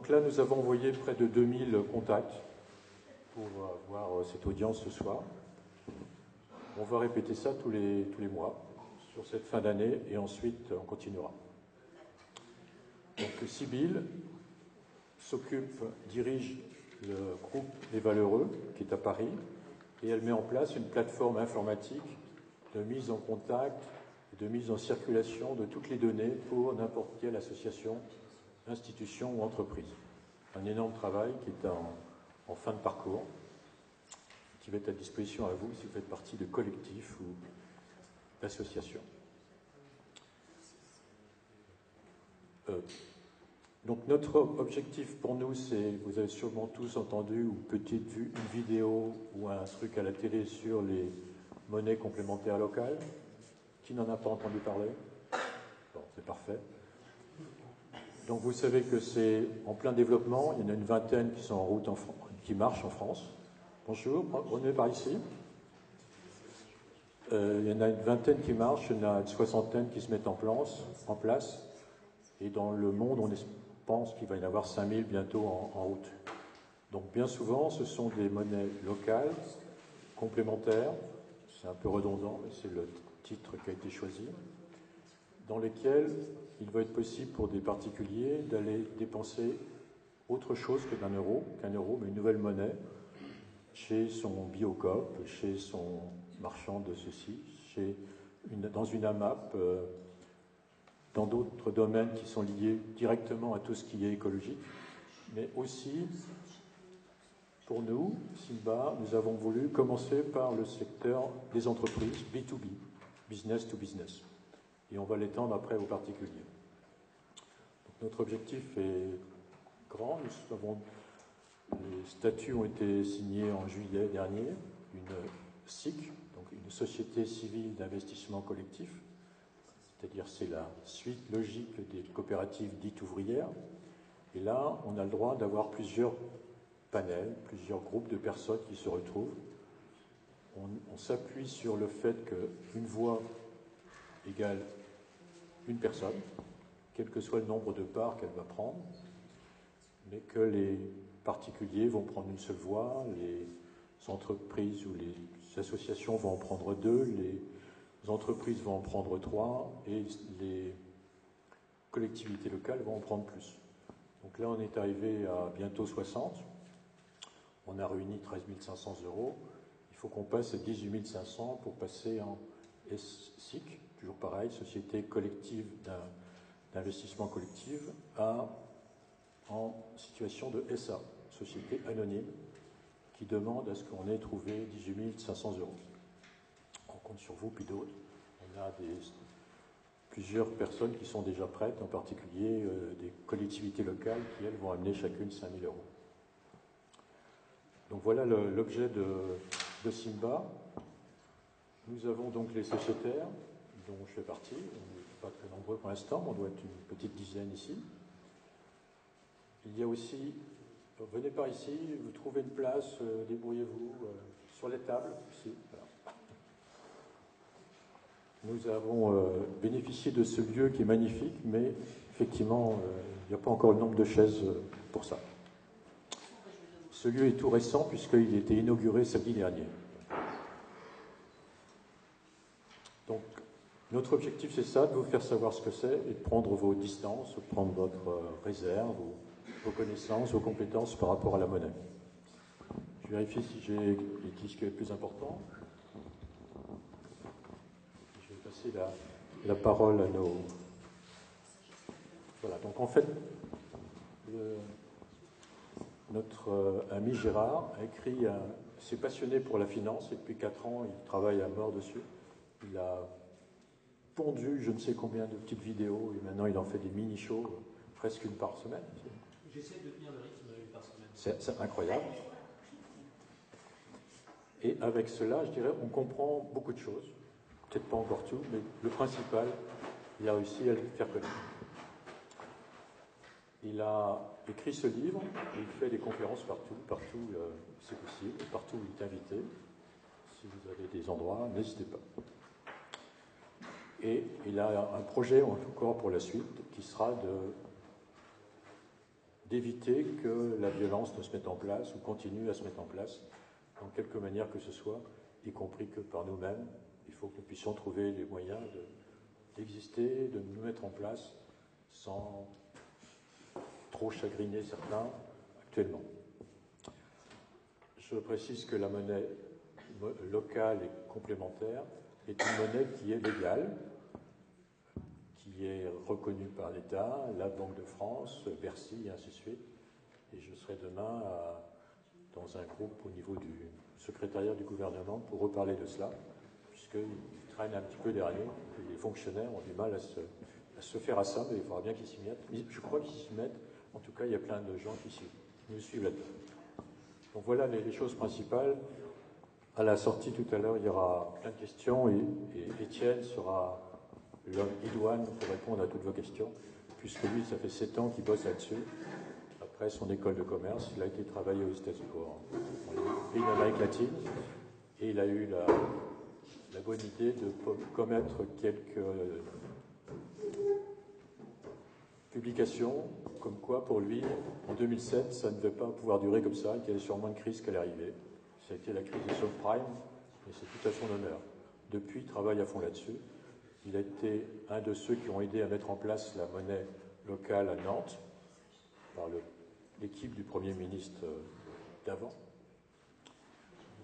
Donc là, nous avons envoyé près de 2000 contacts pour avoir cette audience ce soir. On va répéter ça tous les mois sur cette fin d'année et ensuite on continuera. Donc Sybille dirige le groupe Les Valeureux qui est à Paris et elle met en place une plateforme informatique de mise en contact, de mise en circulation de toutes les données pour n'importe quelle association, institution ou entreprise. Un énorme travail qui est en fin de parcours, qui va être à disposition à vous si vous faites partie de collectifs ou d'associations. Donc notre objectif pour nous, c'est, vous avez sûrement tous entendu ou peut-être vu une vidéo ou un truc à la télé sur les monnaies complémentaires locales. Qui n'en a pas entendu parler? Bon, c'est parfait. Donc vous savez que c'est en plein développement, il y en a une vingtaine qui sont en route, qui marchent en France. Bonjour, venez par ici. Il y en a une vingtaine qui marchent, il y en a une soixantaine qui se mettent en place. Et dans le monde, on pense qu'il va y en avoir 5000 bientôt en route. Donc bien souvent, ce sont des monnaies locales, complémentaires, c'est un peu redondant, mais c'est le titre qui a été choisi, dans lesquels il va être possible pour des particuliers d'aller dépenser autre chose qu'un euro, mais une nouvelle monnaie, chez son Biocoop, chez son marchand de ceci, dans une AMAP, dans d'autres domaines qui sont liés directement à tout ce qui est écologique, mais aussi, pour nous, Simba, nous avons voulu commencer par le secteur des entreprises, B2B, business to business, et on va l'étendre après aux particuliers. Donc, notre objectif est grand, les statuts ont été signés en juillet dernier, une SIC, donc une Société Civile d'Investissement Collectif, c'est-à-dire c'est la suite logique des coopératives dites ouvrières. Et là, on a le droit d'avoir plusieurs panels, plusieurs groupes de personnes qui se retrouvent. On s'appuie sur le fait qu'une voix égale une personne, quel que soit le nombre de parts qu'elle va prendre, mais que les particuliers vont prendre une seule voix, les entreprises ou les associations vont en prendre 2, les entreprises vont en prendre 3 et les collectivités locales vont en prendre plus. Donc là, on est arrivé à bientôt 60. On a réuni 13 500 €. Il faut qu'on passe à 18 500 pour passer en SIC, toujours pareil, Société collective d'investissement collectif, en situation de SA, Société anonyme, qui demande à ce qu'on ait trouvé 18 500 €. On compte sur vous, puis d'autres. On a plusieurs personnes qui sont déjà prêtes, en particulier des collectivités locales qui, elles, vont amener chacune 5 000 €. Donc voilà l'objet de Simba. Nous avons donc les sociétaires, dont je fais partie. On n'est pas très nombreux pour l'instant, on doit être une petite dizaine ici. Il y a aussi, venez par ici, vous trouvez une place, débrouillez-vous, sur les tables, ici. Voilà. Nous avons bénéficié de ce lieu qui est magnifique, mais effectivement, il n'y a pas encore le nombre de chaises pour ça. Ce lieu est tout récent puisqu'il a été inauguré samedi dernier. Donc, notre objectif, c'est ça, de vous faire savoir ce que c'est et de prendre vos distances, de prendre votre réserve, vos connaissances, vos compétences par rapport à la monnaie. Je vérifie si j'ai dit ce qui est le plus important. Je vais passer la parole à nos... Voilà, donc en fait, notre ami Gérard a écrit, s'est passionné pour la finance et depuis 4 ans, il travaille à mort dessus. Il a pondu je ne sais combien de petites vidéos et maintenant il en fait des mini-shows, presque une par semaine. J'essaie de tenir le rythme une par semaine. C'est incroyable. Et avec cela, je dirais, on comprend beaucoup de choses. Peut-être pas encore tout, mais le principal, il a réussi à le faire connaître. Il a écrit ce livre, et il fait des conférences partout c'est possible, partout où il est invité. Si vous avez des endroits, n'hésitez pas. Et il a un projet encore pour la suite qui sera d'éviter que la violence ne se mette en place ou continue à se mettre en place, dans quelque manière que ce soit, y compris que par nous-mêmes. Il faut que nous puissions trouver les moyens d'exister, de nous mettre en place sans trop chagriner certains actuellement. Je précise que la monnaie locale et complémentaire est une monnaie qui est légale, qui est reconnue par l'État, la Banque de France, Bercy, et ainsi de suite. Et je serai demain dans un groupe au niveau du secrétariat du gouvernement pour reparler de cela, puisqu'ils traînent un petit peu derrière nous. Les fonctionnaires ont du mal à se faire à ça, mais il faudra bien qu'ils s'y mettent. Je crois qu'ils s'y mettent. En tout cas, il y a plein de gens qui nous suivent là-dedans. Donc voilà les choses principales. À la sortie tout à l'heure, il y aura plein de questions et Étienne sera l'homme idoine pour répondre à toutes vos questions, puisque lui, ça fait 7 ans qu'il bosse là-dessus. Après son école de commerce, il a été travaillé aux États-Unis, en pays d'Amérique latine, et il a eu la bonne idée de commettre quelques publications, comme quoi pour lui, en 2007, ça ne devait pas pouvoir durer comme ça, qu'il y avait sûrement une crise qui allait arriver. Ça a été la crise des subprimes, et c'est tout à son honneur. Depuis, il travaille à fond là-dessus. Il a été un de ceux qui ont aidé à mettre en place la monnaie locale à Nantes, par l'équipe du Premier ministre d'avant.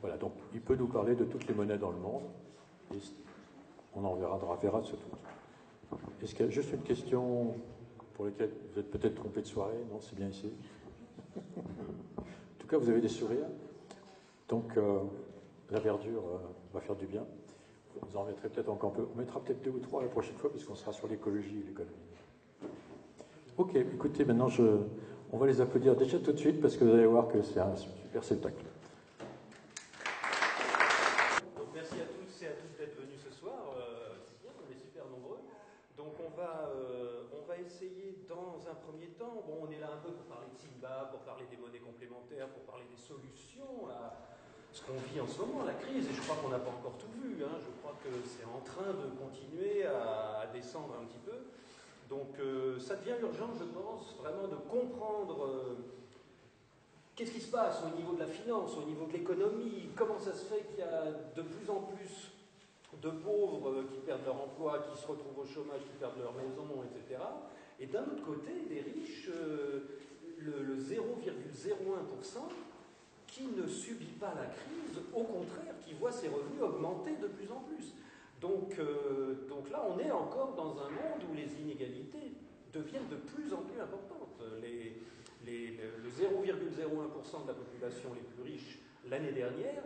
Voilà, donc il peut nous parler de toutes les monnaies dans le monde, et on en verra ce tout. Est-ce qu'il y a juste une question pour laquelle vous êtes peut-être trompé de soirée? Non, c'est bien ici. En tout cas, vous avez des sourires. Donc, la verdure va faire du bien. Vous en mettrez peut-être encore un peu. On mettra peut-être 2 ou 3 la prochaine fois, puisqu'on sera sur l'écologie et l'économie. Ok, écoutez, maintenant, on va les applaudir déjà tout de suite, parce que vous allez voir que c'est un super spectacle. Donc, merci à tous et à toutes d'être venus ce soir. C'est bien, on est super nombreux. Donc, on va essayer dans un premier temps, bon, on est là un peu pour parler de Simba, pour parler des monnaies complémentaires, pour parler des solutions à ce qu'on vit en ce moment, la crise, et je crois qu'on n'a pas encore tout vu, hein. Je crois que c'est en train de continuer à descendre un petit peu. Donc ça devient urgent, je pense, vraiment de comprendre qu'est-ce qui se passe au niveau de la finance, au niveau de l'économie, comment ça se fait qu'il y a de plus en plus de pauvres qui perdent leur emploi, qui se retrouvent au chômage, qui perdent leur maison, etc. Et d'un autre côté, des riches, le 0,01%, qui ne subit pas la crise, au contraire, qui voit ses revenus augmenter de plus en plus. Donc là, on est encore dans un monde où les inégalités deviennent de plus en plus importantes. Le 0,01% de la population les plus riches l'année dernière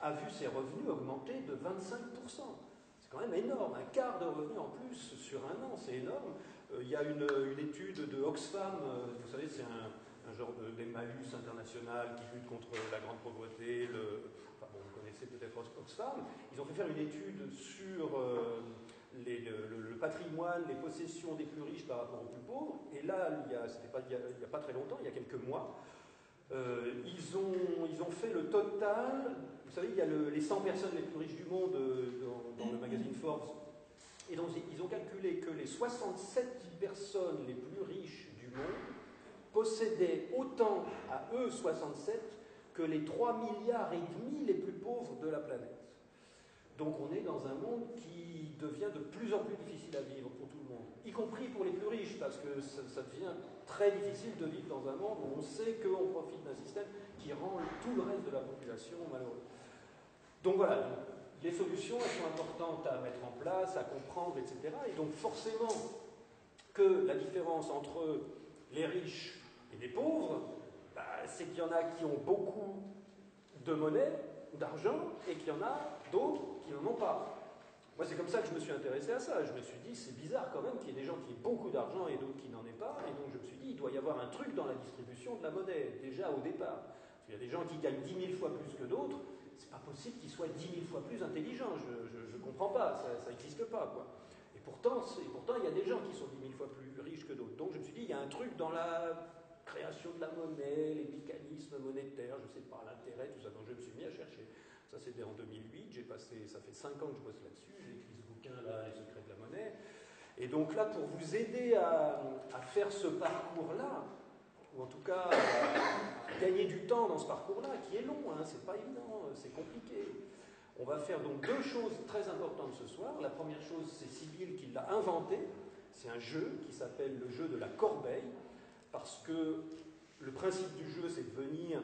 a vu ses revenus augmenter de 25%. C'est quand même énorme, un quart de revenu en plus sur un an, c'est énorme. Il y a une étude de Oxfam, vous savez, c'est un genre d'Emmaüs international qui lutte contre la grande pauvreté. Vous connaissez peut-être Oxfam. Ils ont fait faire une étude sur le patrimoine, les possessions des plus riches par rapport aux plus pauvres. Et là, il n'y a pas très longtemps, il y a quelques mois, ils ont fait le total. Vous savez, il y a les 100 personnes les plus riches du monde dans le magazine Forbes. Et donc, ils ont calculé que les 67 personnes les plus riches du monde possédaient autant à eux 67 que les 3,5 milliards les plus pauvres de la planète. Donc on est dans un monde qui devient de plus en plus difficile à vivre pour tout le monde, y compris pour les plus riches, parce que ça devient très difficile de vivre dans un monde où on sait qu'on profite d'un système qui rend tout le reste de la population malheureux. Donc voilà, les solutions, elles sont importantes à mettre en place, à comprendre, etc. Et donc forcément que la différence entre les riches et les pauvres, c'est qu'il y en a qui ont beaucoup de monnaie, d'argent, et qu'il y en a d'autres qui n'en ont pas. Moi, c'est comme ça que je me suis intéressé à ça. Je me suis dit, c'est bizarre quand même qu'il y ait des gens qui aient beaucoup d'argent et d'autres qui n'en aient pas. Et donc, je me suis dit, il doit y avoir un truc dans la distribution de la monnaie, déjà au départ. Parce qu'il y a des gens qui gagnent 10 000 fois plus que d'autres. C'est pas possible qu'ils soient 10 000 fois plus intelligents. Je comprends pas. Ça n'existe pas, quoi. Et pourtant, il y a des gens qui sont 10 000 fois plus riches que d'autres. Donc, je me suis dit, il y a un truc dans la création de la monnaie, les mécanismes monétaires, je sais pas, l'intérêt, tout ça. Donc, je me suis mis à chercher. Ça, c'était en 2008. Ça fait 5 ans que je bosse là-dessus. J'ai écrit ce bouquin-là, Les secrets de la monnaie. Et donc là, pour vous aider à faire ce parcours-là, ou en tout cas à gagner du temps dans ce parcours-là, qui est long, hein, c'est pas évident, c'est compliqué. On va faire donc deux choses très importantes ce soir. La première chose, c'est Sybille qui l'a inventé. C'est un jeu qui s'appelle le jeu de la corbeille, parce que le principe du jeu, c'est de venir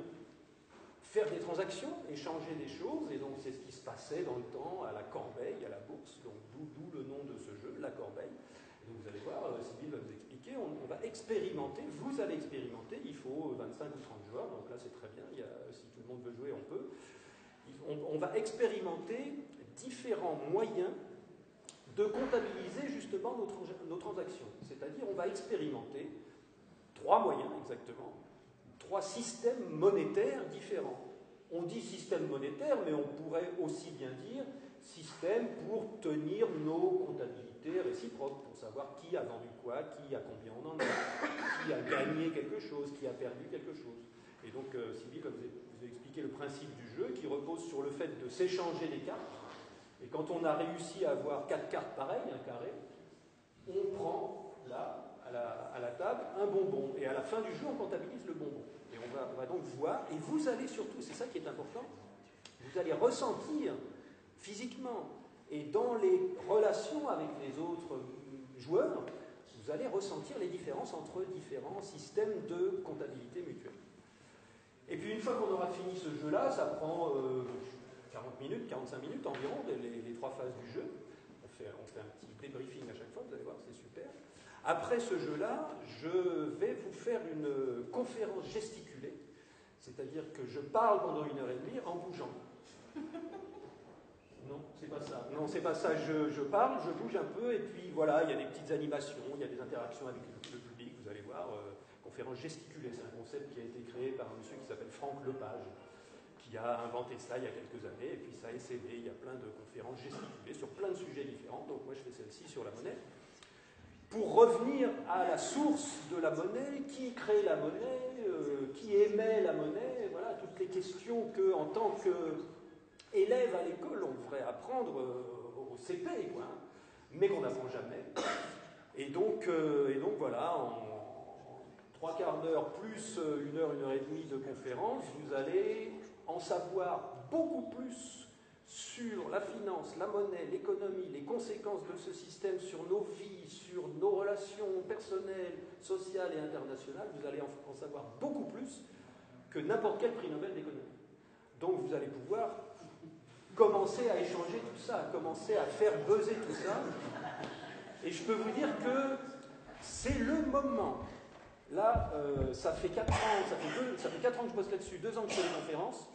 faire des transactions, échanger des choses, et donc c'est ce qui se passait dans le temps à la corbeille, à la bourse, donc d'où le nom de ce jeu, la corbeille. Et donc vous allez voir, Sybille va vous expliquer, on va expérimenter, vous allez expérimenter, il faut 25 ou 30 joueurs, donc là c'est très bien, si tout le monde veut jouer, on peut. On va expérimenter différents moyens de comptabiliser justement nos transactions. C'est-à-dire, on va expérimenter 3 moyens exactement, 3 systèmes monétaires différents. On dit système monétaire, mais on pourrait aussi bien dire système pour tenir nos comptabilités réciproques, pour savoir qui a vendu quoi, qui a combien on en a, qui a gagné quelque chose, qui a perdu quelque chose. Et donc, Sybille va vous expliquer le principe du jeu qui repose sur le fait de s'échanger des cartes. Et quand on a réussi à avoir 4 cartes pareilles, un carré, on prend là, à la table, un bonbon. Et à la fin du jeu, on comptabilise le bonbon. Et on va donc voir, et vous allez surtout, c'est ça qui est important, vous allez ressentir physiquement et dans les relations avec les autres joueurs, vous allez ressentir les différences entre différents systèmes de comptabilité mutuelle. Et puis une fois qu'on aura fini ce jeu-là, ça prend 40 minutes, 45 minutes environ, les 3 phases du jeu. On fait un petit débriefing à chaque fois, vous allez voir, c'est super. Après ce jeu-là, je vais vous faire une conférence gesticulée, c'est-à-dire que je parle pendant 1h30 en bougeant. Non, c'est pas ça. Non, c'est pas ça. Je parle, je bouge un peu, et puis voilà, il y a des petites animations, il y a des interactions avec le public, vous allez voir. Conférence gesticulée, c'est un concept qui a été créé par un monsieur qui s'appelle Franck Lepage, qui a inventé ça il y a quelques années, et puis ça a essaimé, il y a plein de conférences gesticulées sur plein de sujets différents, donc moi je fais celle-ci sur la monnaie. Pour revenir à la source de la monnaie, qui crée la monnaie, qui émet la monnaie, voilà, toutes les questions que, en tant qu'élève à l'école, on devrait apprendre au CP, quoi, mais qu'on n'apprend jamais. Et donc voilà, en 3 quarts d'heure plus 1h de conférence, vous allez en savoir beaucoup plus sur la finance, la monnaie, l'économie, les conséquences de ce système sur nos vies, sur nos relations personnelles, sociales et internationales. Vous allez en savoir beaucoup plus que n'importe quel prix Nobel d'économie. Donc vous allez pouvoir commencer à échanger tout ça, commencer à faire buzzer tout ça. Et je peux vous dire que c'est le moment. Là, ça fait 4 ans que je bosse là-dessus, 2 ans que je fais des conférences.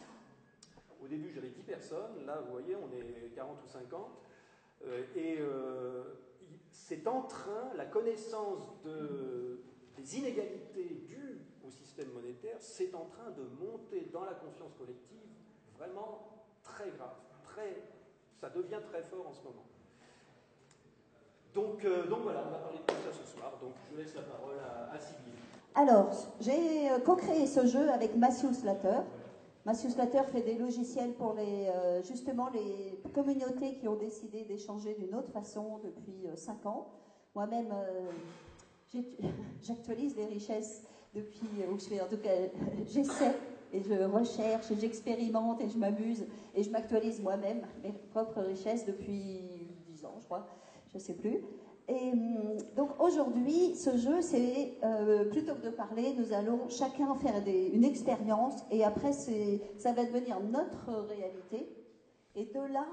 Au début, j'avais 10 personnes. Là, vous voyez, on est 40 ou 50. C'est en train, la connaissance des inégalités dues au système monétaire, c'est en train de monter dans la conscience collective vraiment très grave. Ça devient très fort en ce moment. Donc voilà, on va parler de tout ça ce soir. Donc je laisse la parole à Sybille. Alors, j'ai co-créé ce jeu avec Matthew Slater. Matthew Slater fait des logiciels pour justement les communautés qui ont décidé d'échanger d'une autre façon depuis 5 ans. Moi-même, j'actualise les richesses depuis, en tout cas, j'essaie et je recherche et j'expérimente et je m'amuse et je m'actualise moi-même mes propres richesses depuis 10 ans, je crois, je ne sais plus. Et donc aujourd'hui, ce jeu, c'est plutôt que de parler, nous allons chacun faire une expérience et après, ça va devenir notre réalité. Et de là,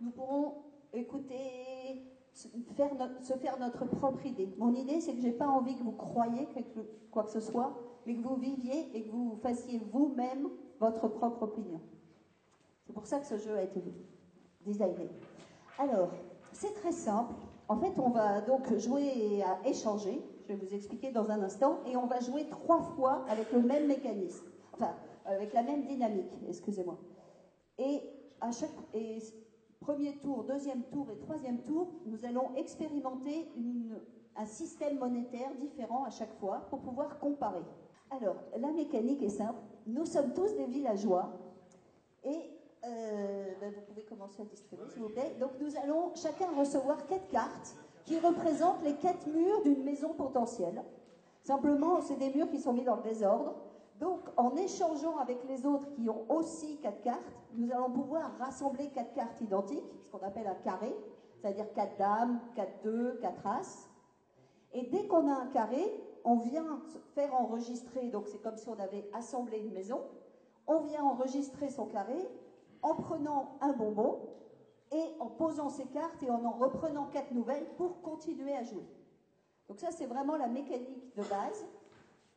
nous pourrons écouter, se faire notre propre idée. Mon idée, c'est que je n'ai pas envie que vous croyiez quoi que ce soit, mais que vous viviez et que vous fassiez vous-même votre propre opinion. C'est pour ça que ce jeu a été designé. Alors, c'est très simple. En fait, on va donc jouer à échanger, je vais vous expliquer dans un instant, et on va jouer 3 fois avec le même mécanisme, enfin, avec la même dynamique, excusez-moi. Et premier tour, deuxième tour et troisième tour, nous allons expérimenter un système monétaire différent à chaque fois pour pouvoir comparer. Alors, la mécanique est simple, nous sommes tous des villageois, et vous pouvez commencer à distribuer, s'il vous plaît. Donc nous allons chacun recevoir 4 cartes qui représentent les 4 murs d'une maison potentielle. Simplement, c'est des murs qui sont mis dans le désordre. Donc, en échangeant avec les autres qui ont aussi 4 cartes, nous allons pouvoir rassembler 4 cartes identiques, ce qu'on appelle un carré, c'est-à-dire 4 dames, 4-2, 4 as. Et dès qu'on a un carré, on vient faire enregistrer, donc c'est comme si on avait assemblé une maison, on vient enregistrer son carré en prenant un bonbon et en posant ses cartes et en reprenant 4 nouvelles pour continuer à jouer. Donc ça, c'est vraiment la mécanique de base.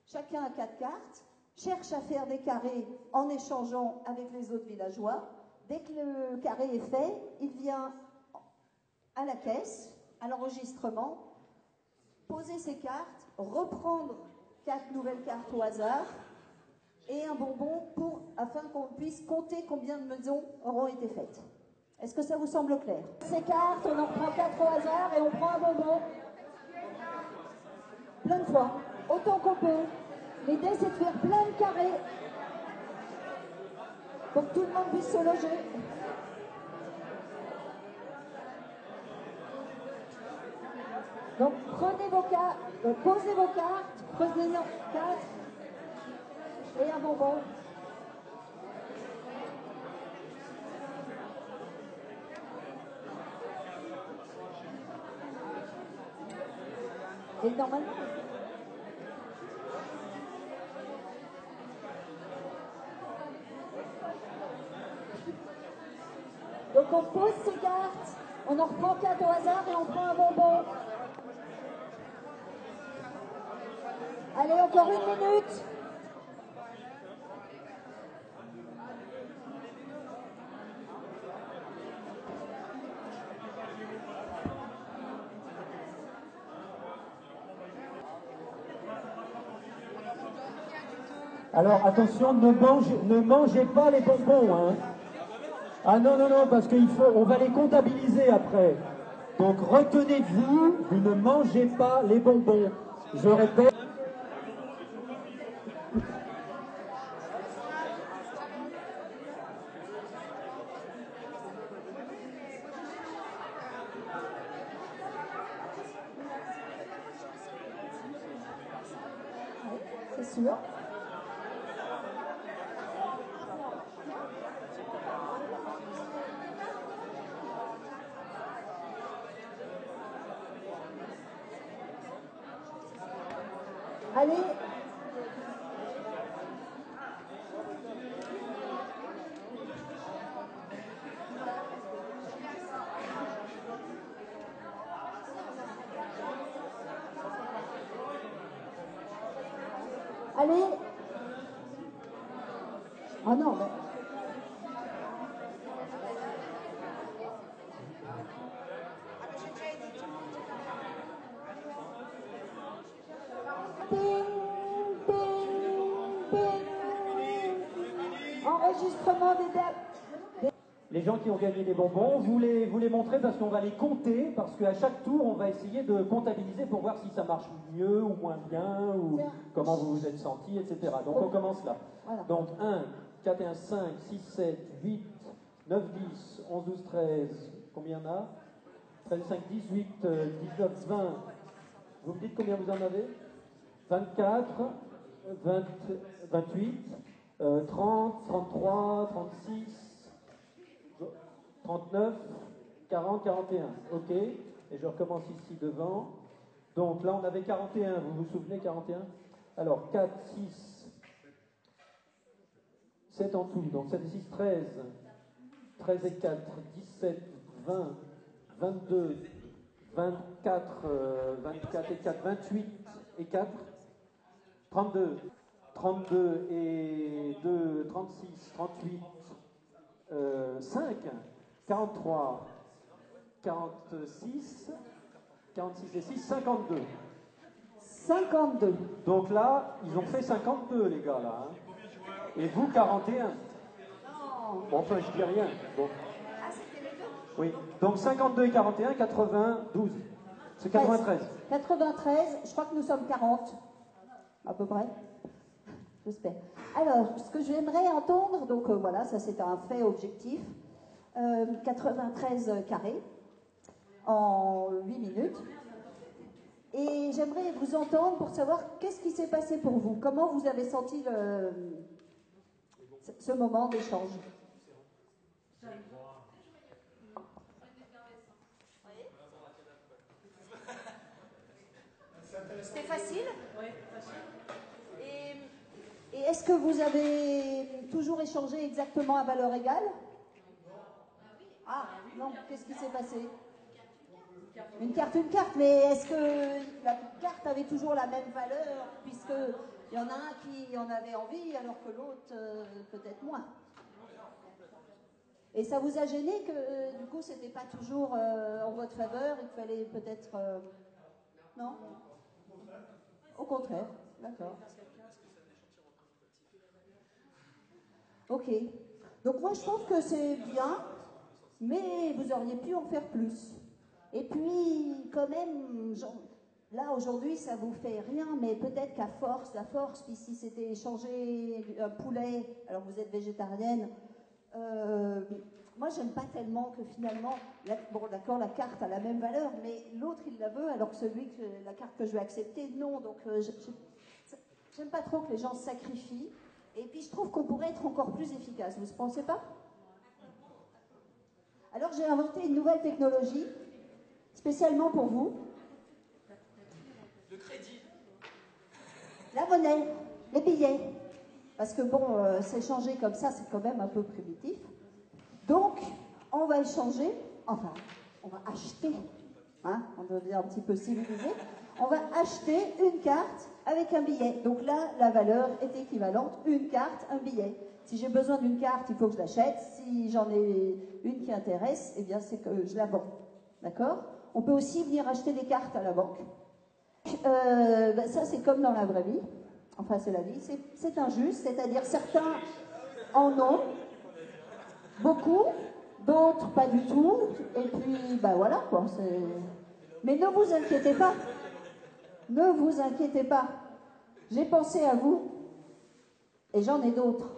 Chacun a 4 cartes, cherche à faire des carrés en échangeant avec les autres villageois. Dès que le carré est fait, il vient à la caisse, à l'enregistrement, poser ses cartes, reprendre 4 nouvelles cartes au hasard et un bonbon afin qu'on puisse compter combien de maisons auront été faites. Est-ce que ça vous semble clair? Ces cartes, on en prend 4 au hasard et on prend un bonbon plein de fois, autant qu'on peut. L'idée, c'est de faire plein de carrés pour que tout le monde puisse se loger. Donc, prenez vos cartes, posez vos cartes, prenez 4 et un bonbon. Et normalement, donc on pose ses cartes, on en reprend 4 au hasard et on prend un bonbon. Allez, encore 1 minute. Alors attention, ne mangez pas les bonbons, hein. Ah non, non, non, parce on va les comptabiliser après. Donc retenez-vous, vous ne mangez pas les bonbons. Je répète. C'est sûr. Allez. Allez. Oh non, mais... Enregistrement des dates. Les gens qui ont gagné des bonbons, vous les montrez parce qu'on va les compter, parce qu'à chaque tour, on va essayer de comptabiliser pour voir si ça marche mieux ou moins bien, ou comment vous vous êtes senti, etc. Donc on commence là. Voilà. Donc 1, 4 et 1, 5, 6, 7, 8, 9, 10, 11, 12, 13, combien il y en a? 13, 5, 18, 19, 20. Vous me dites combien vous en avez? 24, 20, 28, 30, 33, 36, 39, 40, 41. Ok. Et je recommence ici devant. Donc là, on avait 41. Vous vous souvenez, 41? Alors, 4, 6, 7 en tout. Donc 7 et 6, 13. 13 et 4, 17, 20, 22, 24, 24 et 4, 28 et 4, 32, 32 et 2, 36, 38, 5, 43, 46, 46 et 6, 52. 52. Donc là, ils ont fait 52, les gars, là. Hein. Et vous, 41. Non. Bon, enfin, je dis rien. Bon. Ah, c'était les deux? Oui. Donc 52 et 41, 92. C'est 93. 93, je crois que nous sommes 40, à peu près. J'espère. Alors, ce que j'aimerais entendre, donc voilà, ça c'est un fait objectif. 93 carrés en 8 minutes. Et j'aimerais de vous entendre pour savoir qu'est-ce qui s'est passé pour vous. Comment vous avez senti ce moment d'échange? C'était facile? Oui, facile. Et est-ce que vous avez toujours échangé exactement à valeur égale? Ah, non, qu'est-ce qui s'est passé? Une carte, mais est-ce que la carte avait toujours la même valeur, puisqu'il y en a un qui en avait envie, alors que l'autre, peut-être moins? Et ça vous a gêné que, du coup, c'était pas toujours en votre faveur, il fallait peut-être... Non? Au contraire, d'accord. Ok. Donc moi, je trouve que c'est bien, mais vous auriez pu en faire plus. Et puis, quand même, là, aujourd'hui, ça vous fait rien, mais peut-être qu'à force, puis si c'était échanger un poulet, alors vous êtes végétarienne, moi, j'aime pas tellement que finalement, bon, d'accord, la carte a la même valeur, mais l'autre, il la veut, alors que la carte que je vais accepter, non. Donc, j'aime pas trop que les gens se sacrifient. Et puis, je trouve qu'on pourrait être encore plus efficace. Vous ne pensez pas? Alors, j'ai inventé une nouvelle technologie, spécialement pour vous. Le crédit. La monnaie, les billets. Parce que bon, s'échanger comme ça, c'est quand même un peu primitif. Donc, on va échanger, enfin, on va acheter, hein, on devient un petit peu civilisé, on va acheter une carte avec un billet. Donc là, la valeur est équivalente, une carte, un billet. Si j'ai besoin d'une carte, il faut que je l'achète. Si j'en ai une qui intéresse, eh bien, c'est que je la vends. D'accord? On peut aussi venir acheter des cartes à la banque. Ça, c'est comme dans la vraie vie. Enfin, c'est la vie. C'est injuste, c'est-à-dire certains en ont beaucoup, d'autres pas du tout. Et puis, ben voilà, quoi. Mais ne vous inquiétez pas. Ne vous inquiétez pas. J'ai pensé à vous et j'en ai d'autres.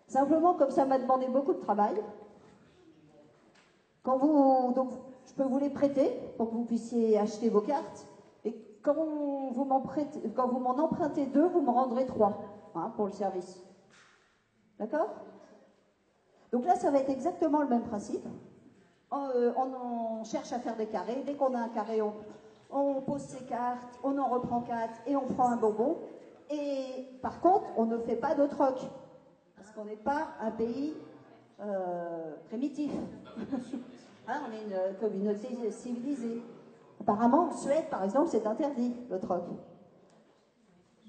Simplement, comme ça m'a demandé beaucoup de travail, donc, je peux vous les prêter pour que vous puissiez acheter vos cartes. Et quand vous m'en empruntez 2, vous m'en rendrez 3, hein, pour le service. D'accord? Donc là, ça va être exactement le même principe. On cherche à faire des carrés. Dès qu'on a un carré, on pose ses cartes, on en reprend 4 et on prend un bonbon. Et par contre, on ne fait pas de troc. Parce qu'on n'est pas un pays primitif. Hein, on est une communauté civilisée. Apparemment, en Suède, par exemple, c'est interdit, le troc.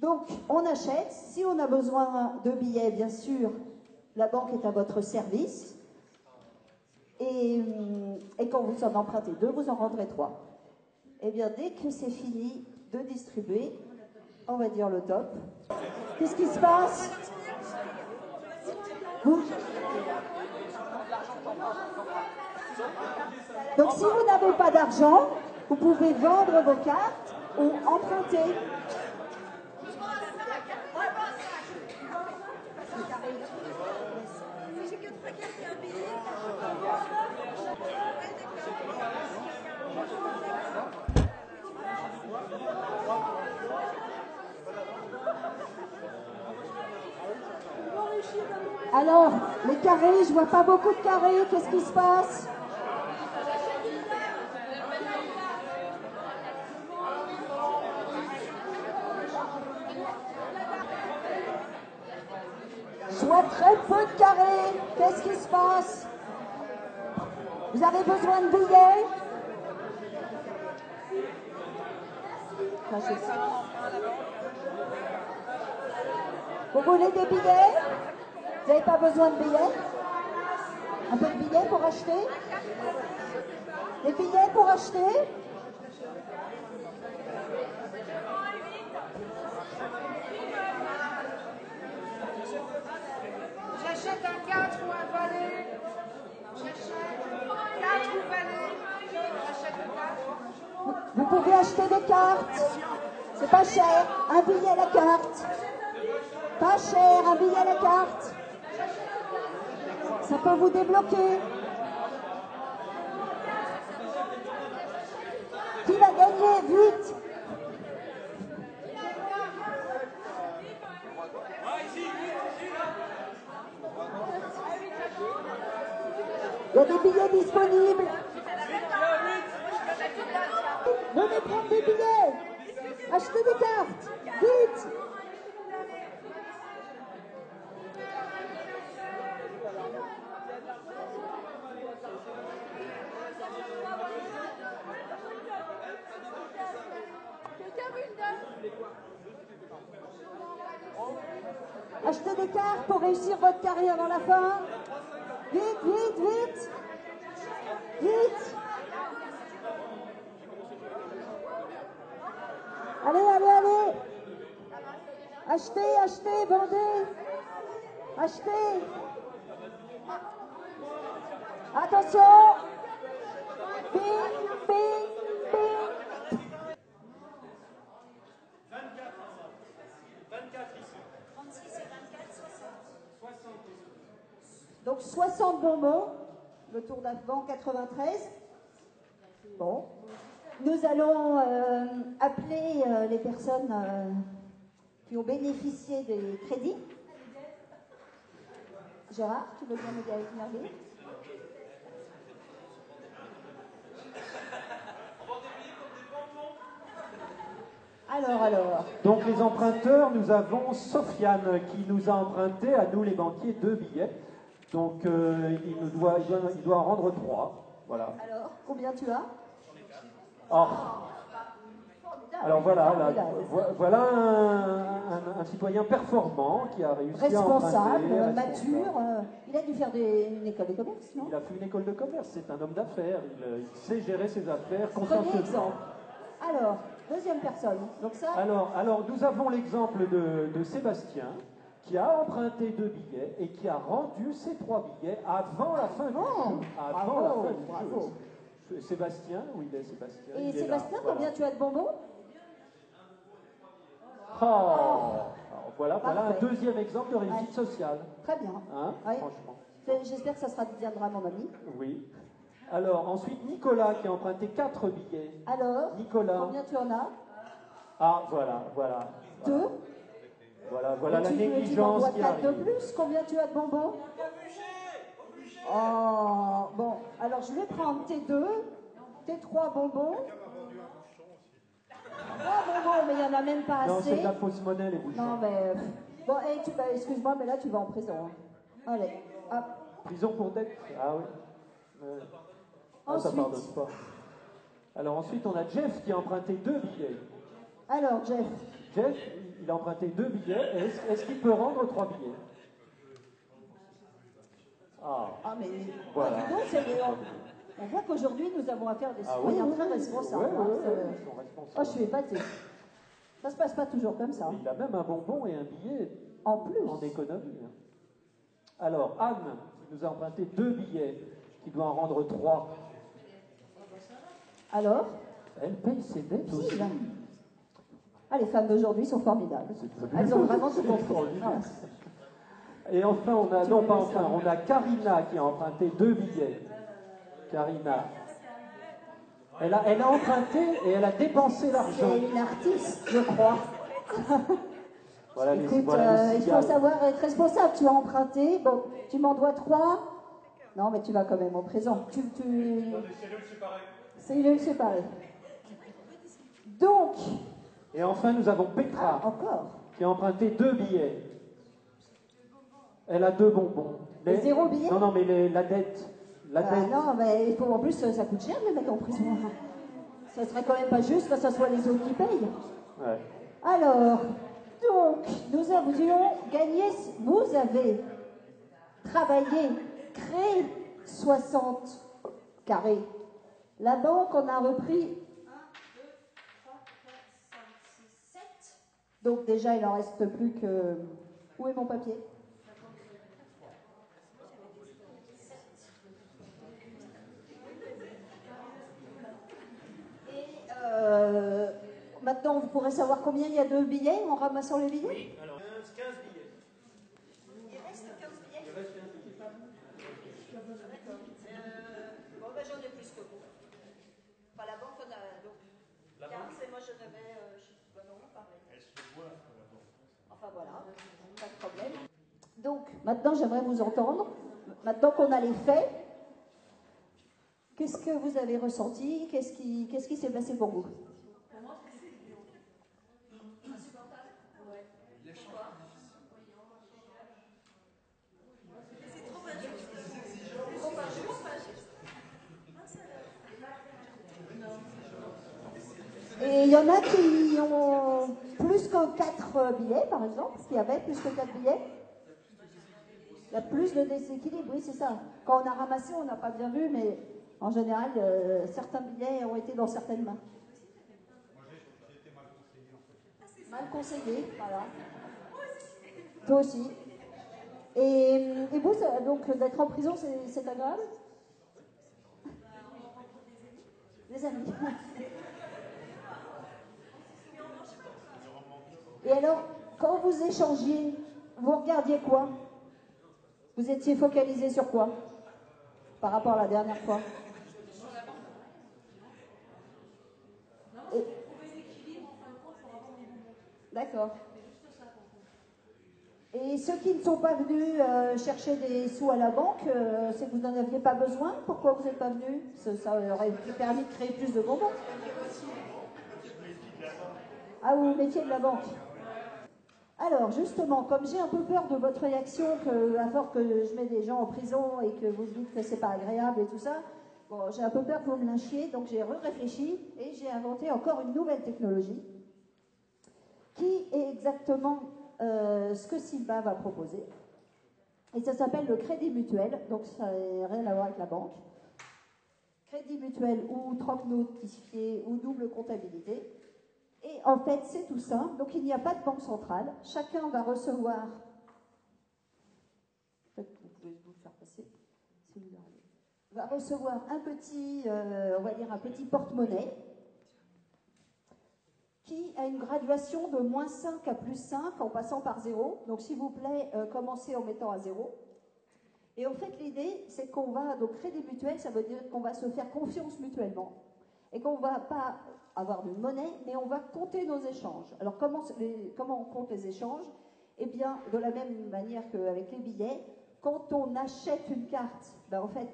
Donc, on achète. Si on a besoin de billets, bien sûr, la banque est à votre service. Et quand vous en empruntez 2, vous en rendrez 3. Eh bien, dès que c'est fini de distribuer, on va dire le top. Qu'est-ce qui se passe? Donc, si vous n'avez pas d'argent, vous pouvez vendre vos cartes ou emprunter. Alors, les carrés, je vois pas beaucoup de carrés, qu'est-ce qui se passe? Je vois très peu de carrés, qu'est-ce qui se passe? Vous avez besoin de billets? Vous voulez des billets? Vous n'avez pas besoin de billets? Un peu de billets pour acheter? Des billets pour acheter? J'achète un 4 ou un valet. J'achète 4 ou valet. J'achète un 4. Vous pouvez acheter des cartes. C'est pas cher. Un billet à la carte. Pas cher, un billet à la carte. Ça peut vous débloquer. Qui va gagner? Vite. a des billets disponibles. Venez prendre des billets. Achetez des cartes. Vite. Achetez des cartes pour réussir votre carrière dans la fin. Vite, vite, vite. Vite. Allez, allez, allez. Achetez, achetez, vendez. Achetez. Attention. Bing, bing, bing. 24 ici. 36 et 24, 60. Donc 60 bonbons, le tour d'avant 93. Bon. Nous allons appeler les personnes qui ont bénéficié des crédits. Gérard, tu veux bien m'aider avec Merveille? Alors. Donc les emprunteurs, nous avons Sofiane qui nous a emprunté à nous les banquiers 2 billets. Donc il doit en rendre 3. Voilà. Alors, combien tu as? Oh. Alors voilà, voilà un citoyen performant qui a réussi à emprunter. Responsable, mature. Il a dû faire une école de commerce, non? Il a fait une école de commerce, c'est un homme d'affaires. Il sait gérer ses affaires Premier consciencieusement. exemple. Alors, deuxième personne. Donc ça. Alors nous avons l'exemple de Sébastien qui a emprunté 2 billets et qui a rendu ses 3 billets avant la fin du jeu. Avant la fin du jeu. Sébastien, où il est Sébastien? Et Sébastien, combien tu as de bonbons? Voilà un deuxième exemple de réussite sociale. Très bien. Hein, ouais. franchement. J'espère que ça se deviendra mon ami. Oui. Alors, ensuite, Nicolas qui a emprunté 4 billets. Alors, Nicolas. Combien tu en as? Ah, voilà. 2. Voilà la négligence qui 4 arrive. de plus. Combien tu as de bonbons? Oh, bon. Alors, je vais prendre tes 2, tes 3 bonbons. 3 bonbons, mais il n'y en a même pas assez. Non, c'est de la fausse monnaie, les bouchons. Non, mais... Bon, excuse-moi, mais là, tu vas en prison. Allez, hop. Prison pour dette? Ah oui. Ça Ensuite. pardonne pas. Alors ensuite, on a Jeff qui a emprunté 2 billets. Alors, Jeff, il a emprunté 2 billets. Est-ce qu'il peut rendre 3 billets? mais... Voilà. dis donc, on voit qu'aujourd'hui, nous avons affaire à des citoyens très responsables. Ils sont responsables. Je suis épatée. Ça se passe pas toujours comme ça. Il a même un bonbon et un billet En plus. en économie. Alors, Anne, qui nous a emprunté 2 billets, qui doit en rendre 3. Alors, Elle paye ses dettes aussi. pile. Ah, les femmes d'aujourd'hui sont formidables. Elles ont vraiment tout compris. Et enfin, on a Karina qui a emprunté 2 billets. Karina. Elle a emprunté et elle a dépensé l'argent. C'est une artiste, je crois. Voilà Écoute, les il faut savoir être responsable. Tu as emprunté, bon, tu m'en dois 3. Non, mais tu vas quand même en prison. Cellules séparées. Donc. Et enfin, nous avons Petra, encore. qui a emprunté 2 billets. Elle a 2 bonbons. Et 0 billet? Non, mais la dette. Non, mais il faut, en plus, ça coûte cher de les mettre en prison. Ça serait quand même pas juste que ce soit les autres qui payent. Ouais. Alors, donc, nous avions gagné, vous avez travaillé, créé 60 carrés. La banque en a repris 1, 2, 3, 4, 5, 6, 7. Donc déjà, il n'en reste plus que... Où est mon papier? Maintenant, vous pourrez savoir combien il y a de billets en ramassant les billets? Oui, alors 15 billets. Il reste 15 billets? Il reste 15 billets. D'accord. Bon, ben j'en ai plus que vous. Enfin, la banque en a donc 15 et moi j'en avais... non, pareil. Elle se voit, la banque. Enfin voilà, pas de problème. Donc, maintenant j'aimerais vous entendre. Maintenant qu'on a les faits, Qu'est-ce que vous avez ressenti? Qu'est-ce qui s'est passé pour vous? Et il y en a qui ont plus que 4 billets, par exemple, qui avaient plus que 4 billets. Il y a plus de déséquilibre, oui, c'est ça. Quand on a ramassé, on n'a pas bien vu, mais en général, certains billets ont été dans certaines mains. Moi, j'ai été mal conseillé, en fait. Mal conseillé, voilà. Toi aussi. Et vous, donc, d'être en prison, c'est agréable? Des amis. Et alors, quand vous échangiez, vous regardiez quoi? Vous étiez focalisé sur quoi par rapport à la dernière fois? D'accord. Et ceux qui ne sont pas venus chercher des sous à la banque, c'est que vous n'en aviez pas besoin? Pourquoi vous n'êtes pas venus? Ça aurait permis de créer plus de bonbons. Ah, vous vous méfiez de la banque? Alors, justement, comme j'ai un peu peur de votre réaction, à force que je mets des gens en prison et que vous dites que c'est pas agréable et tout ça, bon, j'ai un peu peur que vous me lynchiez, donc j'ai réfléchi et j'ai inventé encore une nouvelle technologie qui est exactement ce que Simba va proposer. Et ça s'appelle le crédit mutuel, donc ça n'a rien à voir avec la banque. Crédit mutuel ou troc notifié ou double comptabilité. Et en fait, c'est tout simple. Donc, il n'y a pas de banque centrale. Chacun va recevoir... Peut-être que vous pouvez vous le faire passer. Va recevoir un petit, on va dire un petit porte-monnaie qui a une graduation de -5 à +5 en passant par 0. Donc, s'il vous plaît, commencez en mettant à 0. Et en fait, l'idée, c'est qu'on va... Donc, crédit mutuel, ça veut dire qu'on va se faire confiance mutuellement. Et qu'on ne va pas avoir de monnaie, mais on va compter nos échanges. Alors, comment on compte les échanges? Eh bien, de la même manière qu'avec les billets, quand on achète une carte, ben en fait,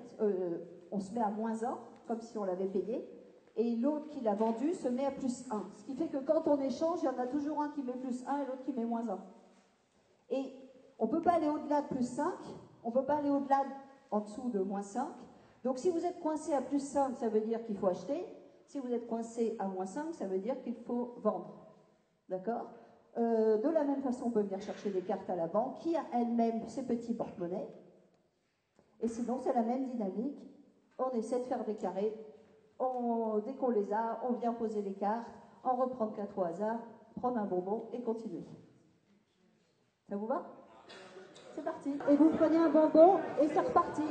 on se met à -1, comme si on l'avait payé, et l'autre qui l'a vendu se met à +1. Ce qui fait que quand on échange, il y en a toujours un qui met +1 et l'autre qui met -1. Et on ne peut pas aller au-delà de +5, on ne peut pas aller au-delà en dessous de -5. Donc, si vous êtes coincé à +5, ça veut dire qu'il faut acheter. Si vous êtes coincé à -5, ça veut dire qu'il faut vendre. D'accord? De la même façon, on peut venir chercher des cartes à la banque qui a elle-même ses petits porte-monnaies. Et sinon, c'est la même dynamique. On essaie de faire des carrés. Dès qu'on les a, on vient poser les cartes, en reprendre 4 au hasard, prendre un bonbon et continuer. Ça vous va? C'est parti. Et vous prenez un bonbon et c'est reparti.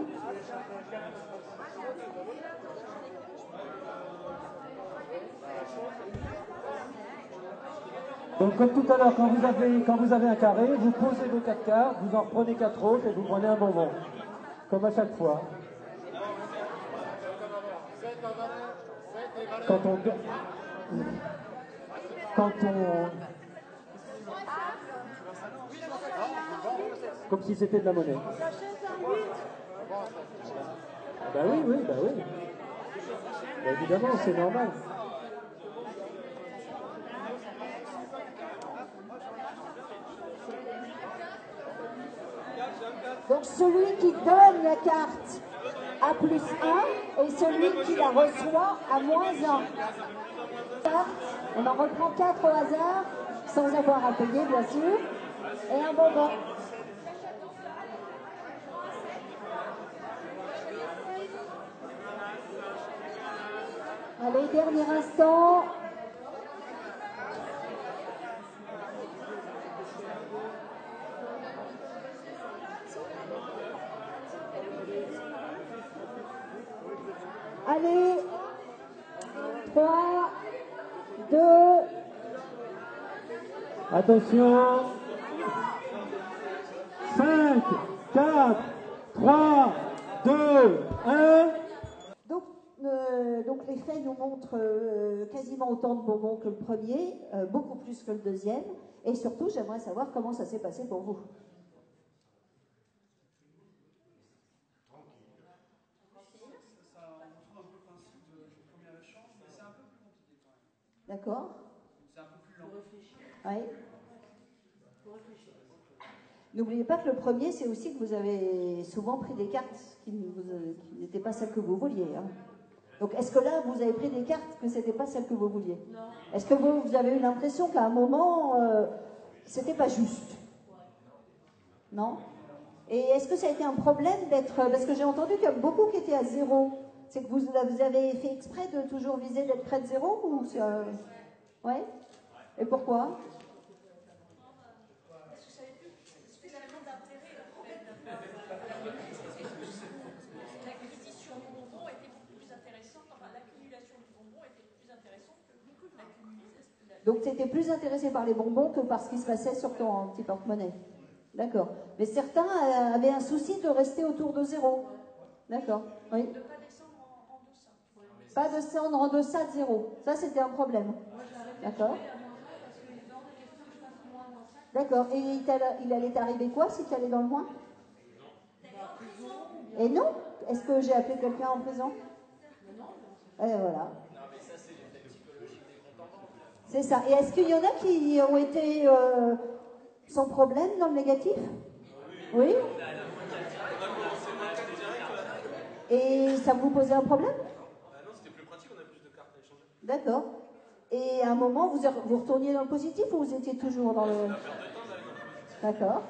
Donc comme tout à l'heure, quand vous avez un carré, vous posez vos 4 cartes, vous en reprenez 4 autres et vous prenez un bonbon. Comme à chaque fois. Comme si c'était de la monnaie. Bah oui. Bah évidemment, c'est normal. Donc celui qui donne la carte à +1 et celui qui la reçoit à -1. On en reprend 4 au hasard, sans avoir à payer bien sûr, et un bonbon. Allez, dernier instant. Allez, 3, 2, attention, 5, 4, 3, 2, 1. Donc les faits nous montrent quasiment autant de bonbons que le premier, beaucoup plus que le deuxième, et surtout j'aimerais savoir comment ça s'est passé pour vous. D'accord. C'est un peu plus lent. Oui. N'oubliez pas que le premier, c'est aussi que vous avez souvent pris des cartes qui n'étaient pas celles que vous vouliez. Hein. Donc, est-ce que là, vous avez pris des cartes que ce n'étaient pas celles que vous vouliez? Non. Est-ce que vous avez eu l'impression qu'à un moment, c'était pas juste? Non. Et est-ce que ça a été un problème d'être... Parce que j'ai entendu qu'il y a beaucoup qui étaient à 0. C'est que vous avez fait exprès de toujours viser d'être près de 0 ou c'est... Ouais. Et pourquoi? L'acquisition du bonbon était beaucoup plus intéressante, enfin l'accumulation du bonbon était plus intéressante que l'accumulation. Donc tu étais plus intéressé par les bonbons que par ce qui se passait sur ton petit porte-monnaie. D'accord. Mais certains avaient un souci de rester autour de 0. D'accord. Oui. De ne pas descendre en deçà. Pas descendre en deçà de 0. Ça, c'était un problème. D'accord. D'accord. Et il allait t'arriver quoi si tu allais dans le moins? Et non? Est-ce que j'ai appelé quelqu'un en prison? Et voilà. Non, mais ça, c'est l'effet psychologique des grands tendances. C'est ça. Et est-ce qu'il y en a qui ont été sans problème dans le négatif? Oui. Et ça vous posait un problème? Non, c'était plus pratique, on a plus de cartes à échanger. D'accord. Et à un moment, vous retourniez dans le positif ou vous étiez toujours dans le... D'accord.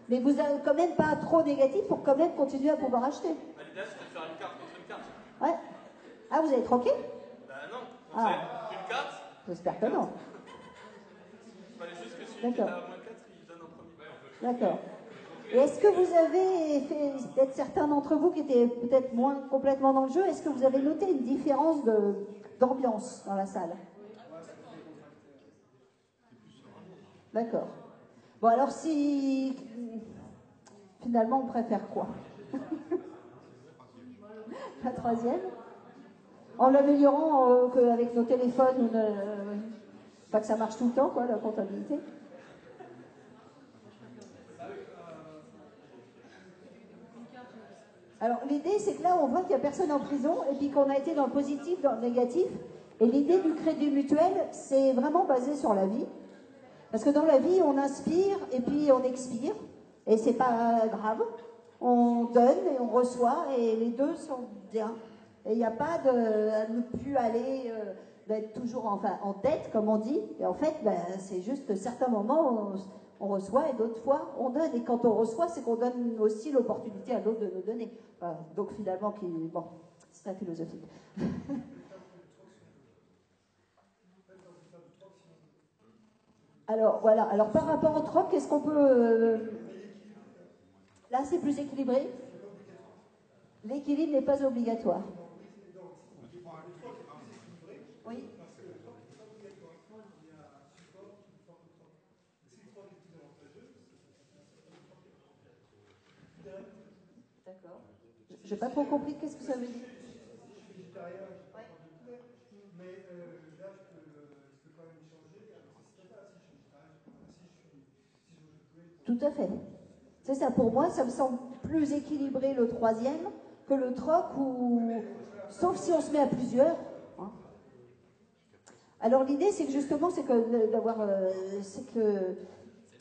Mais vous n'êtes quand même pas trop négatif pour quand même continuer à pouvoir acheter. L'idée, c'était de faire une carte contre une carte. Ouais. Ah, vous avez troqué? Bah non, on Ah. fait une carte. J'espère que non. Il fallait juste que celui qui est à moins 4, il donne en premier. D'accord. Et est-ce que vous avez fait, peut-être certains d'entre vous qui étaient peut-être moins complètement dans le jeu, est-ce que vous avez noté une différence d'ambiance dans la salle? D'accord. Bon, alors si... Finalement, on préfère quoi? La troisième? En l'améliorant avec nos téléphones, pas que ça marche tout le temps, quoi, la comptabilité. Alors, l'idée, c'est que là, on voit qu'il n'y a personne en prison, et puis qu'on a été dans le positif, dans le négatif. Et l'idée du crédit mutuel, c'est vraiment basé sur la vie. Parce que dans la vie, on inspire et puis on expire, et c'est pas grave. On donne et on reçoit, et les deux sont bien. Et il n'y a pas à ne plus aller, d'être toujours en dette, comme on dit. Et en fait, c'est juste certains moments, on reçoit, et d'autres fois, on donne. Et quand on reçoit, c'est qu'on donne aussi l'opportunité à l'autre de nous donner. Donc finalement, bon, c'est très philosophique. Alors voilà, alors par rapport au troc, qu'est-ce qu'on peut... Là, c'est plus équilibré. L'équilibre n'est pas obligatoire. Oui. D'accord. J'ai pas trop compris qu'est-ce que ça veut dire. Tout à fait. C'est ça, pour moi, ça me semble plus équilibré le troisième que le troc, sauf si on se met à plusieurs. Hein. Alors l'idée, c'est que justement, c'est que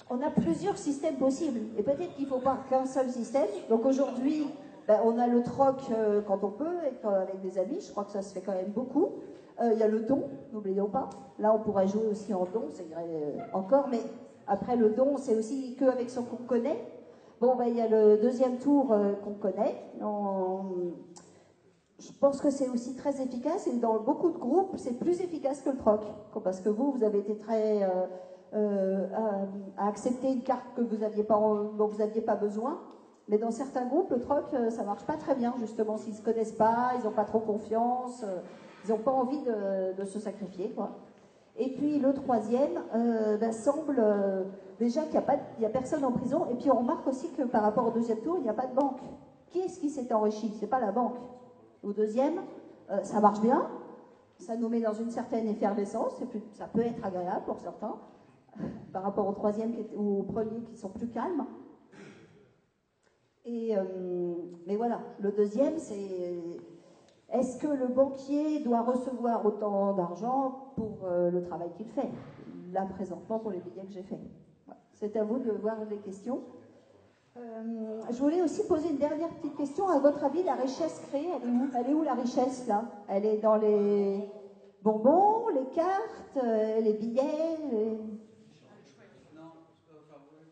on a plusieurs systèmes possibles. Et peut-être qu'il ne faut pas qu'un seul système. Donc aujourd'hui, on a le troc quand on peut, avec des amis, je crois que ça se fait quand même beaucoup. Il y a le don, n'oublions pas. Là, on pourrait jouer aussi en don, c'est encore, mais après le don, c'est aussi qu'avec ce qu'on connaît. Bon, il y a le deuxième tour qu'on connaît. Je pense que c'est aussi très efficace, et dans beaucoup de groupes, c'est plus efficace que le troc. Parce que vous avez été très... à accepter une carte que dont vous n'aviez pas besoin. Mais dans certains groupes, le troc, ça marche pas très bien, justement. S'ils ne se connaissent pas, ils n'ont pas trop confiance, ils n'ont pas envie de se sacrifier, quoi. Et puis le troisième semble déjà qu'il n'y a personne en prison. Et puis on remarque aussi que par rapport au deuxième tour, il n'y a pas de banque. Qui est-ce qui s'est enrichi? C'est pas la banque. Au deuxième, ça marche bien. Ça nous met dans une certaine effervescence. Ça peut être agréable pour certains. Par rapport au troisième ou au premier qui sont plus calmes. Mais voilà, le deuxième, Est-ce que le banquier doit recevoir autant d'argent pour le travail qu'il fait? Là, présentement, pour les billets que j'ai faits. Voilà. C'est à vous de voir les questions. Je voulais aussi poser une dernière petite question. À votre avis, la richesse créée, elle est où? Elle est où la richesse, là? Elle est dans les bonbons, les cartes, les billets Non, enfin, oui,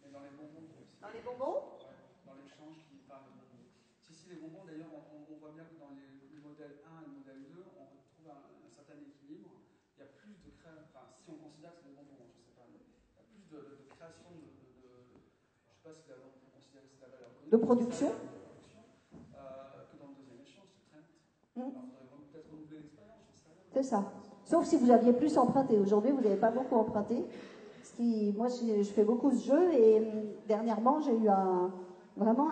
mais dans les bonbons aussi. Dans les bonbons? Ouais, dans l'échange qui parle des bonbons. Si, les bonbons, d'ailleurs, on voit bien que dans le modèle 1 et le modèle 2, on retrouve un certain équilibre. Il y a plus de création, enfin, si on considère que c'est des bonbons, je ne sais pas, mais il y a plus de création je ne sais pas si on peut considérer que c'est la valeur De production que dans le deuxième échange, c'est très net. Alors, il faudrait peut-être renouveler l'expérience, je sais pas. C'est ça. Sauf si vous aviez plus emprunté. Aujourd'hui, vous n'avez pas beaucoup emprunté. Moi, je fais beaucoup ce jeu et dernièrement, j'ai eu vraiment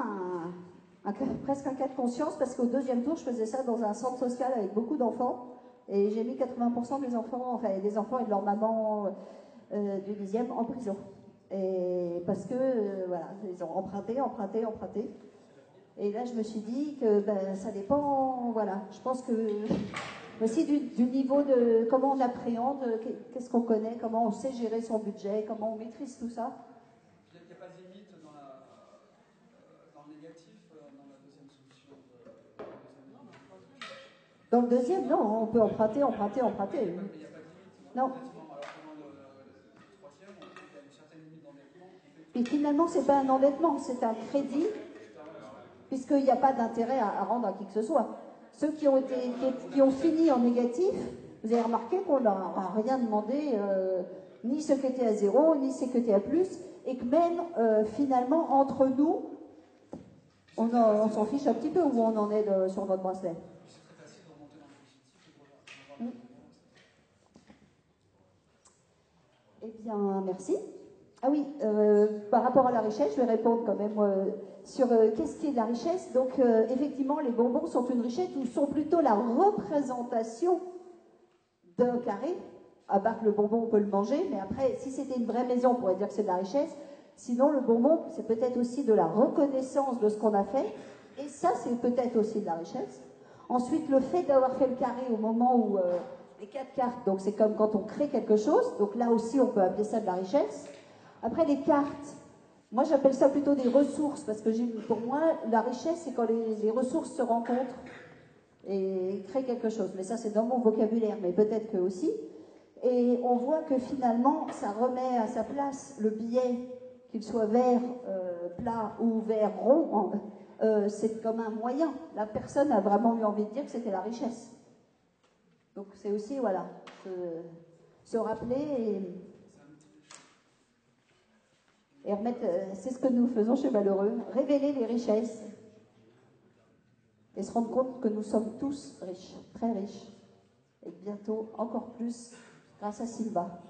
presque un cas de conscience parce qu'au deuxième tour, je faisais ça dans un centre social avec beaucoup d'enfants et j'ai mis 80% des enfants, enfin des enfants et de leur maman du 10e en prison. Et parce que, voilà, ils ont emprunté. Et là, je me suis dit que ça dépend, voilà, je pense que aussi du niveau de comment on appréhende, qu'est-ce qu'on connaît, comment on sait gérer son budget, comment on maîtrise tout ça. Il n'y a pas de limite dans le négatif, dans la deuxième solution. Dans le deuxième, non, on peut emprunter. Mais il n'y a pas de limite. Non. Alors, pendant le troisième, il y a une certaine limite d'endettement. Et finalement, ce n'est pas un endettement, c'est un crédit, puisqu'il n'y a pas d'intérêt à rendre à qui que ce soit. Ceux qui ont fini en négatif, vous avez remarqué qu'on n'a rien demandé, ni ceux qui étaient à 0, ni ceux qui étaient à plus, et que même, finalement, entre nous, on s'en fiche un petit peu où on en est sur notre bracelet. C'est très facile de remonter dans le positif et Eh bien, merci. Ah oui, par rapport à la richesse, je vais répondre quand même sur qu'est-ce qui est de la richesse. Donc, effectivement, les bonbons sont une richesse ou sont plutôt la représentation d'un carré. À part que le bonbon, on peut le manger, mais après, si c'était une vraie maison, on pourrait dire que c'est de la richesse. Sinon, le bonbon, c'est peut-être aussi de la reconnaissance de ce qu'on a fait. Et ça, c'est peut-être aussi de la richesse. Ensuite, le fait d'avoir fait le carré au moment où... les 4 cartes, donc c'est comme quand on crée quelque chose. Donc là aussi, on peut appeler ça de la richesse. Après, les cartes, moi j'appelle ça plutôt des ressources, parce que pour moi, la richesse, c'est quand les ressources se rencontrent et créent quelque chose. Mais ça, c'est dans mon vocabulaire, mais peut-être que aussi. Et on voit que finalement, ça remet à sa place le billet, qu'il soit vert, plat ou vert rond, c'est comme un moyen. La personne a vraiment eu envie de dire que c'était la richesse. Donc c'est aussi, voilà, se rappeler et remettre, c'est ce que nous faisons chez Malheureux, révéler les richesses et se rendre compte que nous sommes tous riches, très riches, et bientôt encore plus grâce à Simba.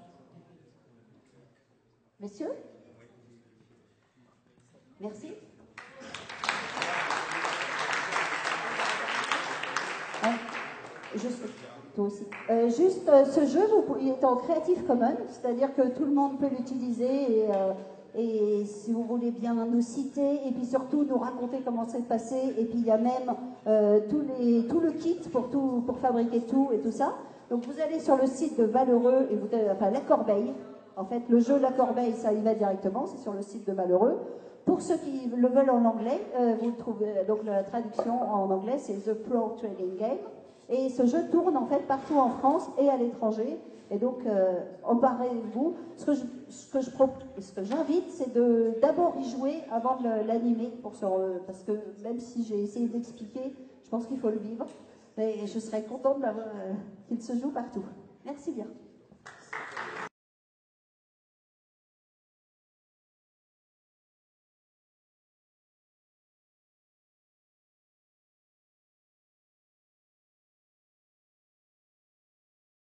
Messieurs, merci. Toi aussi. Juste, ce jeu, il est en Creative Commons, c'est-à-dire que tout le monde peut l'utiliser et si vous voulez bien nous citer et puis surtout nous raconter comment c'est passé et puis il y a même tout le kit pour fabriquer tout et tout ça. Donc vous allez sur le site de Malheureux et enfin La Corbeille. En fait, le jeu La Corbeille, ça y va directement, c'est sur le site de Malheureux. Pour ceux qui le veulent en anglais, vous trouvez donc la traduction en anglais, c'est The Pro Trading Game. Et ce jeu tourne en fait partout en France et à l'étranger. Et donc, emparez-vous. Ce que j'invite, c'est d'abord y jouer avant de l'animer. Parce que même si j'ai essayé d'expliquer, je pense qu'il faut le vivre. Et je serais contente qu'il se joue partout. Merci bien.